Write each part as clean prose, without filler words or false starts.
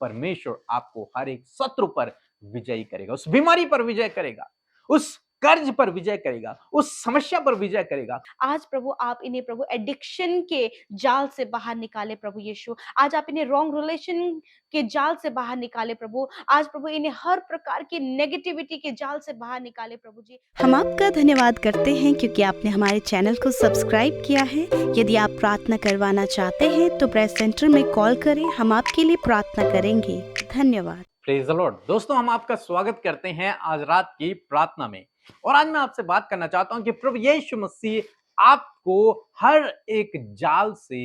परमेश्वर आपको हर एक शत्रु पर विजयी करेगा, उस बीमारी पर विजय करेगा, उस कर्ज पर विजय करेगा, उस समस्या पर विजय करेगा। आज प्रभु आप इन्हें प्रभु एडिक्शन के जाल से बाहर निकाले प्रभु यीशु। आज आप इन्हें रॉन्ग रिलेशन के जाल से बाहर निकाले प्रभु। आज प्रभु इन्हें हर प्रकार की नेगेटिविटी के जाल से बाहर निकाले प्रभु जी। हम आपका धन्यवाद करते हैं क्योंकि आपने हमारे चैनल को सब्सक्राइब किया है। यदि आप प्रार्थना करवाना चाहते हैं तो प्रेस सेंटर में कॉल करें, हम आपके लिए प्रार्थना करेंगे। धन्यवाद। Praise the Lord. दोस्तों, हम आपका स्वागत करते हैं आज रात की प्रार्थना में। और आज मैं आपसे बात करना चाहता हूं कि प्रभु यीशु मसीह आपको हर एक जाल से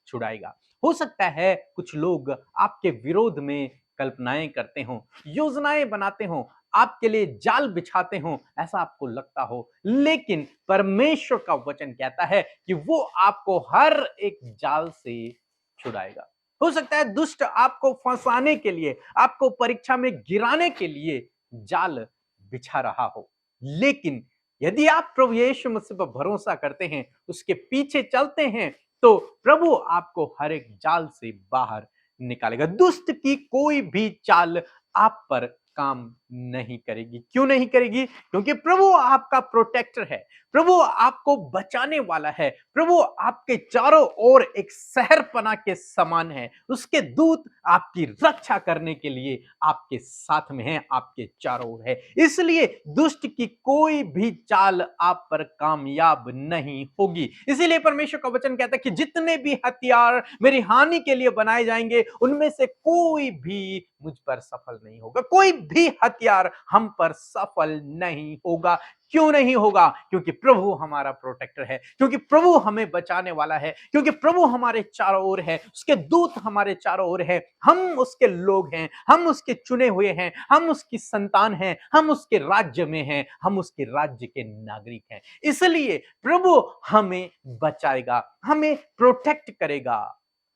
छुड़ाएगा। हो सकता है कुछ लोग आपके विरोध में कल्पनाएं करते हों, योजनाएं बनाते हों, आपके लिए जाल बिछाते हों, ऐसा आपको लगता हो, लेकिन परमेश्वर का वचन कहता है कि वो आपको हर एक जाल से छुड़ाएगा। हो सकता है दुष्ट आपको फंसाने के लिए, आपको परीक्षा में गिराने के लिए जाल बिछा रहा हो, लेकिन यदि आप प्रभु यीशु मसीह पर भरोसा करते हैं, उसके पीछे चलते हैं, तो प्रभु आपको हर एक जाल से बाहर निकालेगा। दुष्ट की कोई भी चाल आप पर काम नहीं करेगी। क्यों नहीं करेगी? क्योंकि प्रभु आपका प्रोटेक्टर है, प्रभु आपको बचाने वाला है, प्रभु आपके चारों ओर एक शहरपनाह के समान है। उसके दूत आपकी रक्षा करने के लिए आपके साथ में हैं, आपके चारों ओर है। इसलिए दुष्ट की कोई भी चाल आप पर कामयाब नहीं होगी। इसीलिए परमेश्वर का वचन कहता है कि जितने भी हथियार मेरी हानि के लिए बनाए जाएंगे, उनमें से कोई भी मुझ पर सफल नहीं होगा। कोई भी हथियार हम पर सफल नहीं होगा। क्यों नहीं होगा? क्योंकि प्रभु हमारा प्रोटेक्टर है, क्योंकि प्रभु हमें बचाने वाला है, क्योंकि प्रभु हमारे चारों ओर है, उसके दूत हमारे चारों ओर है। हम उसके लोग हैं, हम उसके चुने हुए हैं, हम उसकी संतान हैं, हम उसके राज्य में हैं, हम उसके राज्य के नागरिक हैं। इसलिए प्रभु हमें बचाएगा, हमें प्रोटेक्ट करेगा,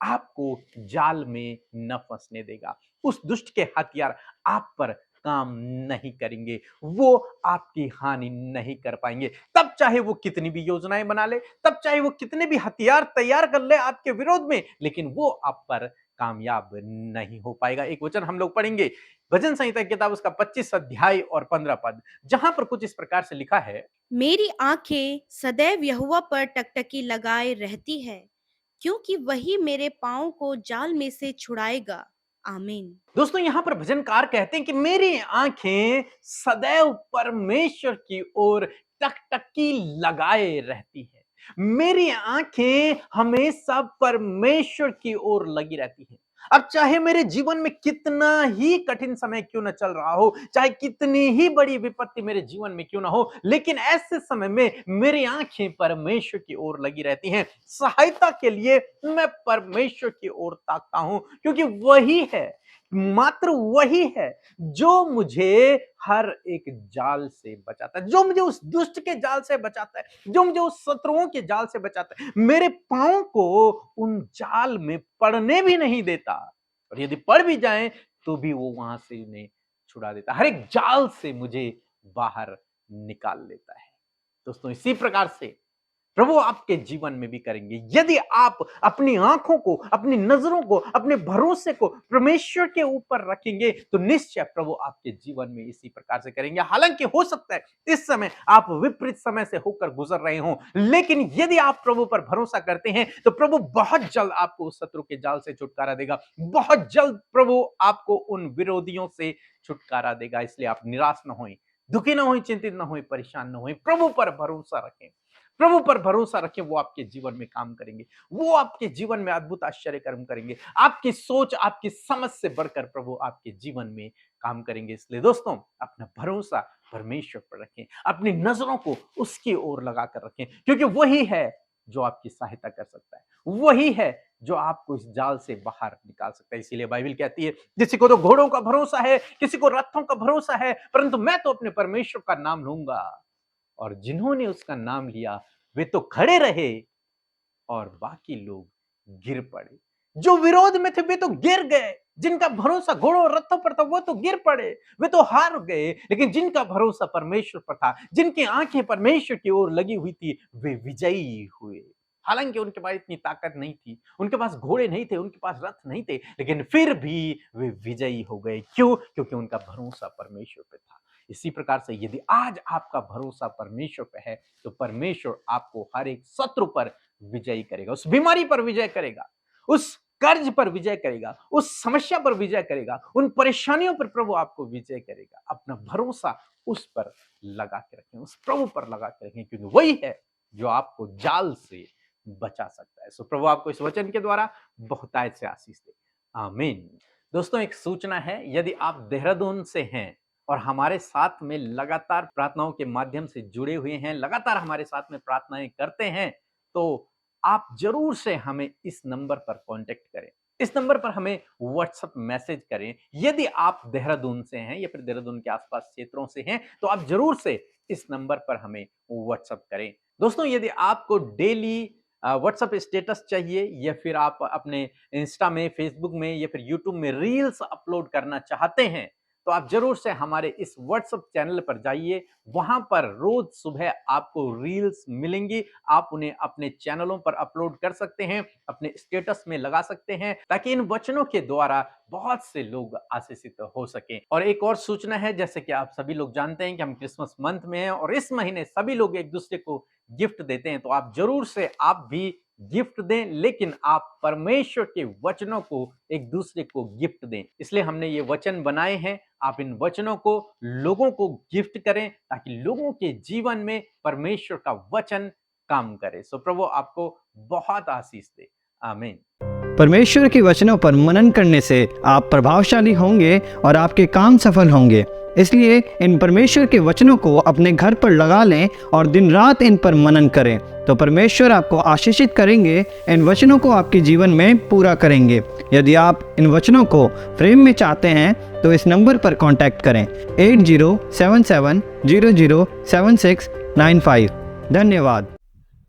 आपको जाल में न फंसने देगा। उस दुष्ट के हथियार आप पर काम नहीं करेंगे, वो आपकी हानि नहीं कर पाएंगे। तब चाहे वो कितनी भी योजनाएं बना ले, तब चाहे वो कितने भी हथियार तैयार कर ले आपके विरोध में, लेकिन वो आप पर कामयाब नहीं हो पाएगा। एक वचन हम लोग पढ़ेंगे, भजन संहिता की किताब उसका 25 अध्याय और 15 पद, जहां पर कुछ इस प्रकार से लिखा है। मेरी आंखें सदैव यहोवा पर टकटकी लगाए रहती है, क्योंकि वही मेरे पाँव को जाल में से छुड़ाएगा। आमीन। दोस्तों, यहां पर भजनकार कहते हैं कि मेरी आंखें सदैव परमेश्वर की ओर टकटकी लगाए रहती है। मेरी आंखें हमेशा परमेश्वर की ओर लगी रहती हैं। अब चाहे मेरे जीवन में कितना ही कठिन समय क्यों न चल रहा हो, चाहे कितनी ही बड़ी विपत्ति मेरे जीवन में क्यों ना हो, लेकिन ऐसे समय में मेरी आंखें परमेश्वर की ओर लगी रहती हैं। सहायता के लिए मैं परमेश्वर की ओर ताकता हूं, क्योंकि वही है, मात्र वही है जो मुझे हर एक जाल से बचाता है, जो मुझे उस दुष्ट के जाल से बचाता है, जो मुझे उस शत्रुओं के जाल से बचाता है। मेरे पांव को उन जाल में पड़ने भी नहीं देता, और यदि पड़ भी जाएं तो भी वो वहां से उन्हें छुड़ा देता, हर एक जाल से मुझे बाहर निकाल लेता है। दोस्तों, इसी प्रकार से प्रभु आपके जीवन में भी करेंगे। यदि आप अपनी आंखों को, अपनी नजरों को, अपने भरोसे को परमेश्वर के ऊपर रखेंगे, तो निश्चय प्रभु आपके जीवन में इसी प्रकार से करेंगे। हालांकि हो सकता है इस समय आप विपरीत समय से होकर गुजर रहे हों, लेकिन यदि आप प्रभु पर भरोसा करते हैं तो प्रभु बहुत जल्द आपको उस शत्रु के जाल से छुटकारा देगा। बहुत जल्द प्रभु आपको उन विरोधियों से छुटकारा देगा। इसलिए आप निराश न हों, दुखी न हों, चिंतित न हों, परेशान न हों। प्रभु पर भरोसा रखें, प्रभु पर भरोसा रखें। वो आपके जीवन में काम करेंगे, वो आपके जीवन में अद्भुत आश्चर्य कर्म करेंगे। आपकी सोच, आपकी समझ से बढ़कर प्रभु आपके जीवन में काम करेंगे। इसलिए दोस्तों, अपना भरोसा परमेश्वर पर रखें, अपनी नजरों को उसकी ओर लगाकर रखें, क्योंकि वही है जो आपकी सहायता कर सकता है, वही है जो आपको इस जाल से बाहर निकाल सकता है। इसीलिए बाइबल कहती है, किसी को तो घोड़ों का भरोसा है, किसी को रथों का भरोसा है, परंतु मैं तो अपने परमेश्वर का नाम लूंगा। और जिन्होंने उसका नाम लिया वे तो खड़े रहे और बाकी लोग गिर पड़े। जो विरोध में थे वे तो गिर गए, जिनका भरोसा घोड़ों और रथों पर था वो तो गिर पड़े, वे तो हार गए। लेकिन जिनका भरोसा परमेश्वर पर था, जिनकी आंखें परमेश्वर की ओर लगी हुई थी, वे विजयी हुए। हालांकि उनके पास इतनी ताकत नहीं थी, उनके पास घोड़े नहीं थे, उनके पास रथ नहीं थे, लेकिन फिर भी वे विजयी हो गए। क्यों? क्योंकि उनका भरोसा परमेश्वर पे था। इसी प्रकार से यदि आज आपका भरोसा परमेश्वर पे है, तो परमेश्वर आपको हर एक शत्रु पर विजयी करेगा, उस बीमारी पर विजय करेगा, उस कर्ज पर विजय करेगा, उस समस्या पर विजय करेगा, उन परेशानियों पर प्रभु आपको विजय करेगा। अपना भरोसा उस पर लगा के रखें, उस प्रभु पर लगा के रखें, क्योंकि वही है जो आपको जाल से बचा सकता है। सो प्रभु आपको इस वचन के द्वारा बहुतायत से आशीष दे। आमीन। दोस्तों, एक सूचना है, यदि आप देहरादून से हैं और हमारे साथ में लगातार प्रार्थनाओं के माध्यम से जुड़े हुए हैं, लगातार हमारे साथ में प्रार्थनाएं करते हैं, तो आप जरूर से हमें इस नंबर पर कांटेक्ट करें, इस नंबर पर हमें व्हाट्सएप मैसेज करें। यदि आप देहरादून से हैं या फिर देहरादून के आसपास क्षेत्रों से हैं, तो आप जरूर से इस नंबर पर हमें व्हाट्सएप करें। दोस्तों, यदि आपको डेली व्हाट्सएप स्टेटस चाहिए या फिर आप अपने इंस्टा में, फेसबुक में या फिर यूट्यूब में रील्स अपलोड करना चाहते हैं, तो आप जरूर से हमारे इस व्हाट्सएप चैनल पर जाइए। वहां पर रोज सुबह आपको रील्स मिलेंगी, आप उन्हें अपने चैनलों पर अपलोड कर सकते हैं, अपने स्टेटस में लगा सकते हैं, ताकि इन वचनों के द्वारा बहुत से लोग आशीषित हो सकें। और एक और सूचना है, जैसे कि आप सभी लोग जानते हैं कि हम क्रिसमस मंथ में हैं और इस महीने सभी लोग एक दूसरे को गिफ्ट देते हैं, तो आप जरूर से आप भी गिफ्ट दें, लेकिन आप परमेश्वर के वचनों को एक दूसरे को गिफ्ट दें। इसलिए हमने ये वचन बनाए हैं। आप इन वचनों को लोगों को गिफ्ट करें, ताकि लोगों के जीवन में परमेश्वर का वचन काम करे। सो प्रभु आपको बहुत आशीष दे। आमीन। परमेश्वर के वचनों पर मनन करने से आप प्रभावशाली होंगे और आपके काम सफल होंगे। इसलिए इन परमेश्वर के वचनों को अपने घर पर लगा लें और दिन रात इन पर मनन करें, तो परमेश्वर आपको आशीषित करेंगे, इन वचनों को आपके जीवन में पूरा करेंगे। यदि आप इन वचनों को फ्रेम में चाहते हैं तो इस नंबर पर कांटेक्ट करें 8077007695। धन्यवाद।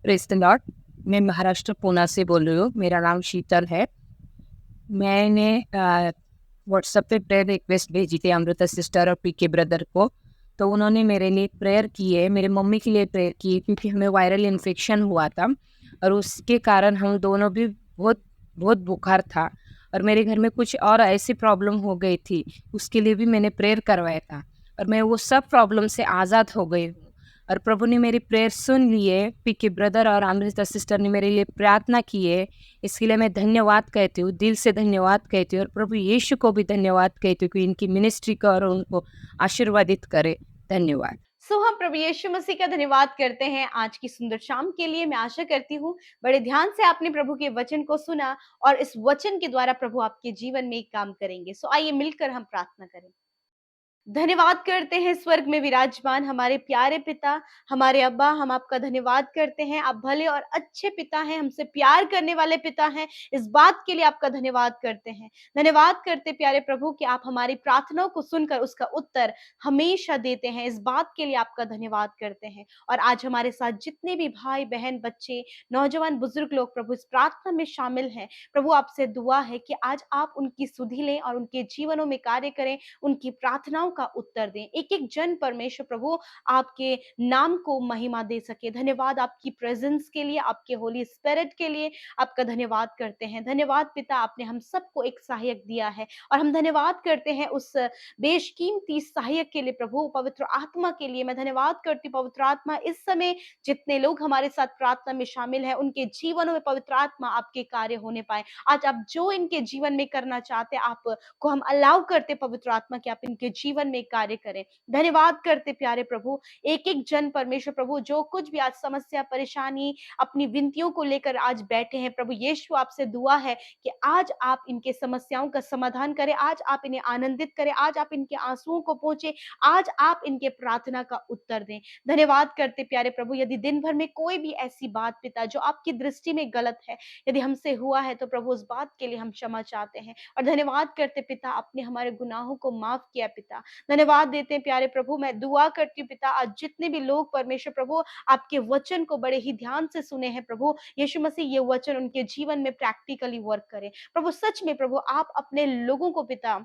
Praise the Lord. मैं महाराष्ट्र पूना से बोल रही हूँ। मेरा नाम शीतल है। मैंने व्हाट्सएप पे प्रेयर रिक्वेस्ट भेजी थी अमृता सिस्टर और पीके ब्रदर को, तो उन्होंने मेरे लिए प्रेयर की है, मेरे मम्मी के लिए प्रेयर की है, क्योंकि हमें वायरल इन्फेक्शन हुआ था और उसके कारण हम दोनों भी बहुत बुखार था और मेरे घर में कुछ और ऐसी प्रॉब्लम हो गई थी, उसके लिए भी मैंने प्रेयर करवाया था और मैं वो सब प्रॉब्लम से आज़ाद हो गई हूँ और प्रभु ने मेरी प्रेयर सुन लिए। पीके ब्रदर और अमृता सिस्टर ने मेरे लिए प्रार्थना की है, इसके लिए मैं धन्यवाद कहती हूँ, दिल से धन्यवाद कहती हूँ और प्रभु यीशु को भी धन्यवाद कहती हूँ कि इनकी मिनिस्ट्री को और उनको आशीर्वादित करे। धन्यवाद। सो हम प्रभु यीशु मसीह का धन्यवाद करते हैं आज की सुंदर शाम के लिए। मैं आशा करती हूँ बड़े ध्यान से आपने प्रभु के वचन को सुना और इस वचन के द्वारा प्रभु आपके जीवन में एक काम करेंगे। सो आइए मिलकर हम प्रार्थना करें। धन्यवाद करते हैं स्वर्ग में विराजमान हमारे प्यारे पिता, हमारे अब्बा, हम आपका धन्यवाद करते हैं। आप भले और अच्छे पिता हैं, हमसे प्यार करने वाले पिता हैं। इस बात के लिए आपका धन्यवाद करते हैं। धन्यवाद करते प्यारे प्रभु कि आप हमारी प्रार्थनाओं को सुनकर उसका उत्तर हमेशा देते हैं। इस बात के लिए आपका धन्यवाद करते हैं। और आज हमारे साथ जितने भी भाई बहन, बच्चे, नौजवान, बुजुर्ग लोग प्रभु इस प्रार्थना में शामिल हैं, प्रभु आपसे दुआ है कि आज आप उनकी सुधि लें और उनके जीवनों में कार्य करें, उनकी प्रार्थनाओं का उत्तर दें। एक एक जन परमेश्वर प्रभु आपके नाम को महिमा दे सके। धन्यवाद आपकी प्रेजेंस के लिए, आपके होली स्पिरिट के लिए आपका धन्यवाद करते हैं। धन्यवाद पिता, आपने हम सबको एक सहायक दिया है और हम धन्यवाद करते हैं उस बेशकीमती सहायक के लिए प्रभु, पवित्र आत्मा के लिए। मैं धन्यवाद करती हूँ पवित्र आत्मा, इस समय जितने लोग हमारे साथ प्रार्थना में शामिल हैं उनके जीवनों में पवित्र आत्मा आपके कार्य होने पाए। आज आप जो इनके जीवन में करना चाहते आपको हम अलाउ करते पवित्र आत्मा कि आप इनके जीवन में कार्य करें। धन्यवाद करते प्यारे प्रभु, एक एक जन परमेश्वर प्रभु जो कुछ भी आज समस्या, परेशानी, अपनी विनतियों को लेकर आज बैठे हैं, प्रभु यीशु आपसे दुआ है कि आज आप इनके समस्याओं का समाधान करें, आज आप इन्हें आनंदित करें, आज आप इनके आंसुओं को पहुंचे, आज आप इनके प्रार्थना का उत्तर दें। धन्यवाद करते प्यारे प्रभु, यदि दिन भर में कोई भी ऐसी बात पिता जो आपकी दृष्टि में गलत है यदि हमसे हुआ है, तो प्रभु उस बात के लिए हम क्षमा चाहते हैं और धन्यवाद करते पिता, आपने हमारे गुनाहों को माफ किया पिता। धन्यवाद देते हैं प्यारे प्रभु। मैं दुआ करती हूँ पिता, आज जितने भी लोग परमेश्वर प्रभु आपके वचन को बड़े ही ध्यान से सुने हैं प्रभु यीशु मसीह, ये वचन उनके जीवन में प्रैक्टिकली वर्क करे प्रभु। सच में प्रभु आप अपने लोगों को पिता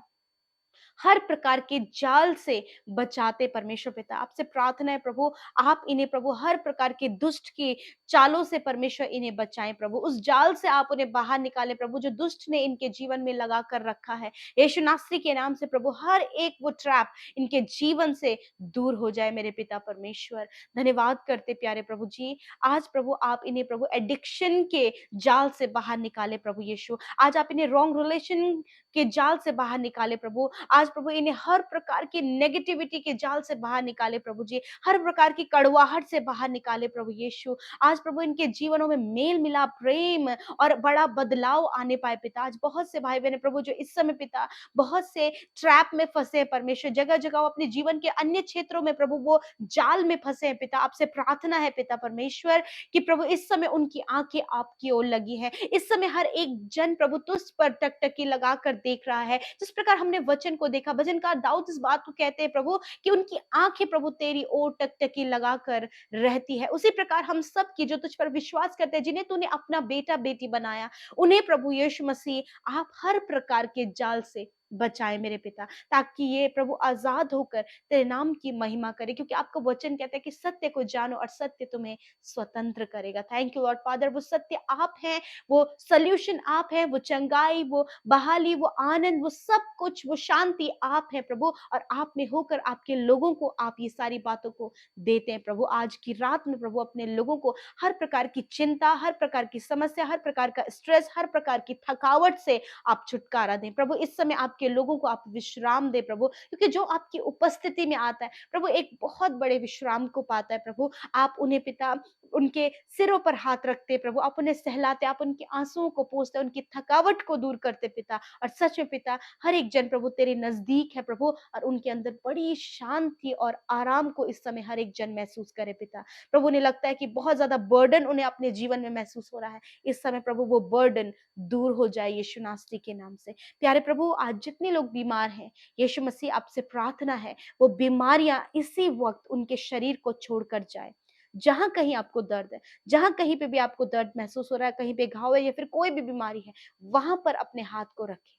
हर प्रकार के जाल से बचाते परमेश्वर पिता। आपसे प्रार्थना है प्रभु, आप इन्हें प्रभु हर प्रकार के दुष्ट की चालों से परमेश्वर इन्हें बचाएं प्रभु, उस जाल से आप उन्हें बाहर निकालें प्रभु जो दुष्ट ने इनके जीवन में लगा कर रखा है। यीशु नासरी के नाम से प्रभु हर एक वो ट्रैप इनके जीवन से दूर हो जाए मेरे पिता परमेश्वर। धन्यवाद करते प्यारे प्रभु जी, आज प्रभु आप इन्हें प्रभु एडिक्शन के जाल से बाहर निकाले प्रभु यीशु। आज आप इन्हें रॉन्ग रिलेशन के जाल से बाहर निकाले प्रभु। आज प्रभु इन्हें हर प्रकार की नेगेटिविटी के जाल से बाहर निकाले प्रभु जी, हर प्रकार की कड़वाहट से बाहर निकाले प्रभु यीशु। आज प्रभु इनके जीवनों में मेल मिलाप, प्रेम और बड़ा बदलाव आने पाए पिता। आज बहुत से भाई बहन प्रभु जो इस समय पिता बहुत से ट्रैप में फंसे हैं परमेश्वर, जगह जगह अपने जीवन के अन्य क्षेत्रों में प्रभु वो जाल में फंसे हैं पिता। आपसे प्रार्थना है पिता परमेश्वर कि प्रभु इस समय उनकी आंखें आपकी ओर लगी है। इस समय हर एक जन प्रभु तुझ पर टकटकी लगा कर देख रहा है। जिस प्रकार हमने वचन को देखा, भजनकार दाऊद इस बात को कहते हैं प्रभु कि उनकी आंखें प्रभु तेरी ओर टकटकी लगा कर रहती है। उसी प्रकार हम सब की जो तुझ पर विश्वास करते हैं, जिन्हें तूने अपना बेटा बेटी बनाया, उन्हें प्रभु यीशु मसीह आप हर प्रकार के जाल से बचाए मेरे पिता, ताकि ये प्रभु आजाद होकर तेरे नाम की महिमा करे, क्योंकि आपका वचन कहता है कि सत्य को जानो और सत्य तुम्हें स्वतंत्र करेगा। थैंक यू लॉर्ड फादर, वो सत्य आप हैं, वो सॉल्यूशन आप हैं, वो चंगाई, वो बहाली, वो आनंद, वो सब कुछ, वो शांति आप हैं प्रभु। और आप में होकर आपके लोगों को आप ये सारी बातों को देते हैं प्रभु। आज की रात में प्रभु अपने लोगों को हर प्रकार की चिंता, हर प्रकार की समस्या, हर प्रकार का स्ट्रेस, हर प्रकार की थकावट से आप छुटकारा दें प्रभु। इस समय आपके लोगों को आप विश्राम दे प्रभु, क्योंकि जो आपकी उपस्थिति में आता है प्रभु एक बहुत बड़े विश्राम को पाता है प्रभु। आप उन्हें पिता उनके सिरों पर हाथ रखते प्रभु, आप उन्हें सहलाते, आप उनके आंसुओं को पोंछते, उनकी थकावट को दूर करते पिता। और सच में पिता हर एक जन प्रभु तेरे नजदीक है प्रभु, और उनके अंदर बड़ी शांति और आराम को इस समय हर एक जन महसूस करे पिता। प्रभु उन्हें लगता है कि बहुत ज्यादा बर्डन उन्हें अपने जीवन में महसूस हो रहा है, इस समय प्रभु वो बर्डन दूर हो जाए यीशु नासरी के नाम से। प्यारे प्रभु आज जितने लोग बीमार हैं, यीशु मसीह आपसे प्रार्थना है वो बीमारियां इसी वक्त उनके शरीर को छोड़कर जाए। जहां कहीं आपको दर्द है, जहां कहीं पे भी आपको दर्द महसूस हो रहा है, कहीं पे घाव है या फिर कोई भी बीमारी है, वहां पर अपने हाथ को रखें।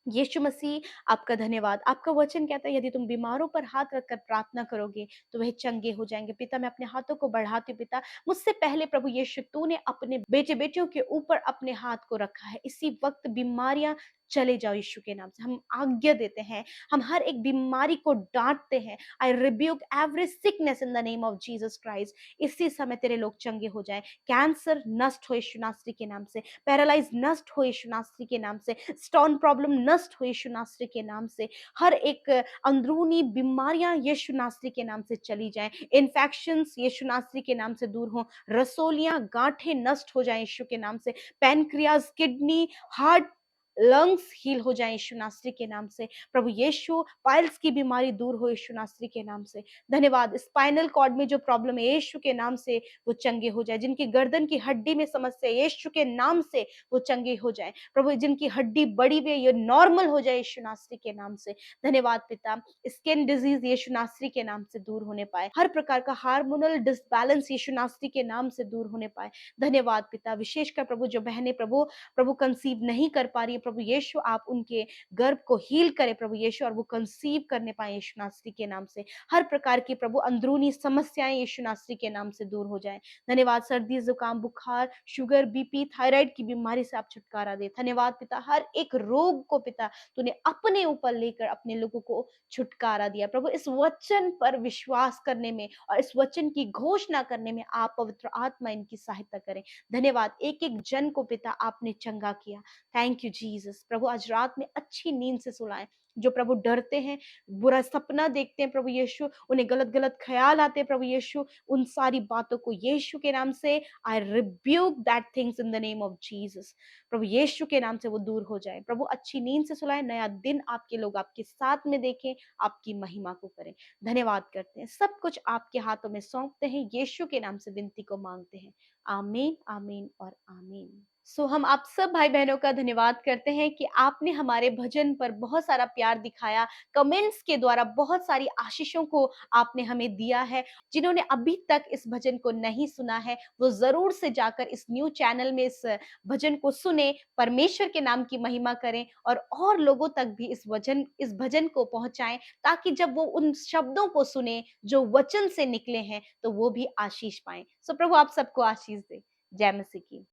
यीशु मसीह आपका धन्यवाद। आपका वचन कहता है यदि तुम बीमारों पर हाथ रखकर प्रार्थना करोगे तो वह चंगे हो जाएंगे। पिता मैं अपने हाथों को बढ़ाती हूँ पिता, मुझसे पहले प्रभु यीशु तूने अपने बेटे बेटियों के ऊपर अपने हाथ को रखा है। इसी वक्त बीमारियां चले जाओ यीशु के नाम से। हम आज्ञा देते हैं, हम हर एक बीमारी को डांटते हैं। आई rebuke every sickness in the name of Jesus Christ. इसी समय तेरे लोग चंगे हो जाएं। कैंसर नष्ट हो यीशु नासरी के नाम से, पैरालाइज नष्ट हो यीशु नासरी के नाम से, स्टोन प्रॉब्लम नष्ट हो यीशु नासरी के नाम से, हर एक अंदरूनी बीमारियां यीशु नासरी के नाम से चली जाएं। इन्फेक्शंस यीशु नासरी के नाम से दूर हो, रसोलियां गांठें नष्ट हो जाएं यीशु के नाम से, pancreas, kidney, heart, lungs heal हो जाए यीशु नासरी के नाम से। प्रभु यीशु पाइल्स की बीमारी दूर हो यीशु नासरी के नाम से। धन्यवाद। स्पाइनल कॉर्ड में जो प्रॉब्लम है यीशु के नाम से वो चंगे हो जाए। जिनकी गर्दन की हड्डी में समस्या है यीशु के नाम से वो चंगे हो जाए प्रभु। जिनकी हड्डी बड़ी हुई है ये नॉर्मल हो जाए यीशु नासरी के नाम से। धन्यवाद पिता। स्किन डिजीज यीशु नासरी के नाम से दूर होने पाए, हर प्रकार का हार्मोनल डिसबैलेंस यीशु नासरी के नाम से दूर होने पाए। धन्यवाद पिता। विशेषकर प्रभु जो बहनें प्रभु प्रभु कंसीव नहीं कर पा रही है, प्रभु यीशु आप उनके गर्भ को हील करें प्रभु यीशु, और वो कंसीव करने पाए यीशु नासरी के नाम से। हर प्रकार की प्रभु अंदरूनी समस्याएं यीशु नासरी के नाम से दूर हो जाएं। धन्यवाद। सर्दी, जुकाम, बुखार, शुगर, बीपी, थायराइड की बीमारी से आप छुटकारा दे। धन्यवाद पिता। हर एक रोग को पिता तूने अपने ऊपर लेकर अपने लोगों को छुटकारा दिया प्रभु। इस वचन पर विश्वास करने में और इस वचन की घोषणा करने में आप पवित्र आत्मा इनकी सहायता करें। धन्यवाद। एक एक जन को पिता आपने चंगा किया। Thank you Jesus. प्रभु आज रात में अच्छी नींद से सुलाएं। जो प्रभु डरते हैं, बुरा सपना देखते हैं प्रभु यीशु, उन्हें गलत गलत ख्याल आते हैं प्रभु यीशु, उन सारी बातों को यीशु के नाम से I rebuke that things in the name of Jesus. प्रभु यीशु के नाम से वो दूर हो जाए प्रभु। अच्छी नींद से सुलाएं। नया दिन आपके लोग आपके साथ में देखें, आपकी महिमा को करें। धन्यवाद करते हैं। सब कुछ आपके हाथों में सौंपते हैं। यीशु के नाम से विनती को मांगते हैं। आमीन, आमीन और आमीन। सो हम आप सब भाई बहनों का धन्यवाद करते हैं कि आपने हमारे भजन पर बहुत सारा प्यार दिखाया, कमेंट्स के द्वारा बहुत सारी आशीषों को आपने हमें दिया है। जिन्होंने अभी तक इस भजन को नहीं सुना है, वो ज़रूर से जाकर इस न्यू चैनल में इस भजन को सुने, परमेश्वर के नाम की महिमा करें और लोगों तक भी इस भजन को पहुँचाएँ, ताकि जब वो उन शब्दों को सुने, जो वचन से निकले हैं, तो वो भी आशीष पाएँ। सो प्रभु आप सबको आशीष दे। जय मसीह की।